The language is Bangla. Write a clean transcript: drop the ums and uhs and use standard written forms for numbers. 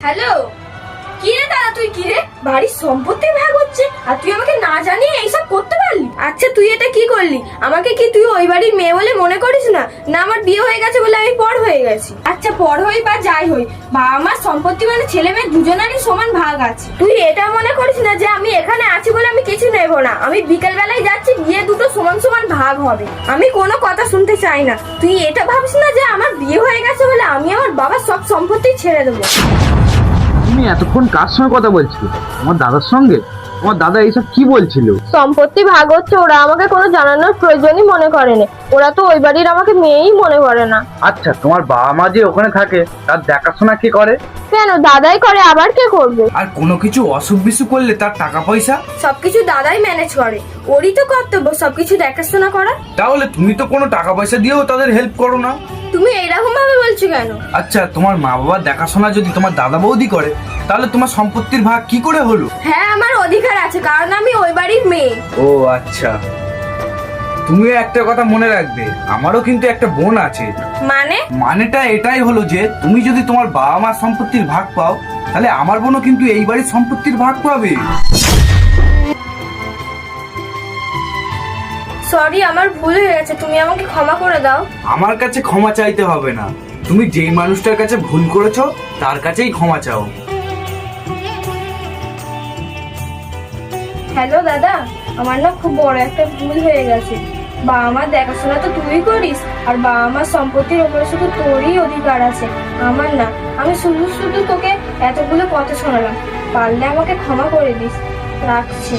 হ্যালো, কি রে দাদা, তুই কি রে? বাড়ির সম্পত্তি ভাগ হচ্ছে আর তুই আমাকে না জানিয়ে এইসব করতে পারলি? আচ্ছা, তুই এটা কি করলি? আমাকে কি তুই ওই বাড়ির মেয়ে বলে মনে করিস না? না আমার বিয়ে হয়ে গেছে বলে আমি পর হয়ে গেছি? আচ্ছা, পর হই বা যাই হই, বাবা মার সম্পত্তি মানে ছেলে মেয়ে দুজনেরই সমান ভাগ আছে। তুই এটা মনে করিস না যে আমি এখানে আছি বলে আমি কিছু নেব না। আমি বিকেল বেলায় যাচ্ছি, গিয়ে দুটো সমান সমান ভাগ হবে। আমি কোনো কথা শুনতে চাই না। তুই এটা ভাবিস না যে আমার বিয়ে হয়ে গেছে বলে আমি আমার বাবার সব সম্পত্তি ছেড়ে দেবো। তুমি এতক্ষণ কার সঙ্গে কথা বলছিলে? আমার দাদার সঙ্গে? আমার দাদা এইসব কি বলছিল? সম্পত্তি ভাগ হচ্ছে, ওরা আমাকে কোনো জানানোর প্রয়োজনই মনে করেনি। ওরা তো ওই বাড়ির আমাকে মেয়েই মনে করে না। আচ্ছা, তোমার বাবা মা যে ওখানে থাকে তার দেখাশোনা কে করে? কেন, দাদাই করে, আবার কে করবে? আর কোনো কিছু অসুখ বিসুখ করলে তার টাকা পয়সা সবকিছু দাদাই ম্যানেজ করে। ওরই তো কর্তব্য সবকিছু দেখাশোনা করা। তাহলে তুমি তো কোনো টাকা পয়সা দিয়েও তাদের হেল্প করো না। তুমি এইরকম ভাবে বলছো কেন? আচ্ছা, তোমার মা বাবার দেখাশোনা যদি তোমার দাদা বৌদি করে, তাহলে তোমার সম্পত্তির ভাগ কি করে হলো? হ্যাঁ, আমার অধিকার আছে, কারণ আমি ওই বাড়ির মেয়ে। ও আচ্ছা, তুমি একটা কথা মনে রাখবে, আমারও কিন্তু একটা বোন আছে। মানেটা এটাই হলো যে তুমি যদি তোমার বাবা মার সম্পত্তির ভাগ পাও, তাহলে আমার বোনও কিন্তু এই বাড়ির সম্পত্তির ভাগ পাবে। সরি, আমার ভুল হয়ে গেছে, তুমি আমাকে ক্ষমা করে দাও। আমার কাছে ক্ষমা চাইতে হবে না, তুমি যেই মানুষটার কাছে ভুল করেছো তার কাছেই ক্ষমা চাও। হ্যালো দাদা, আমার না খুব বড় একটা ভুল হয়ে গেছে। বাবা মার দেখাশোনা তো তুই করিস, আর বাবা মার সম্পত্তির উপরে শুধু তোরই অধিকার আছে, আমার না। আমি শুধু শুধু তোকে এতগুলো কথা শোনালাম, পারলে আমাকে ক্ষমা করে দিস। রাখছি।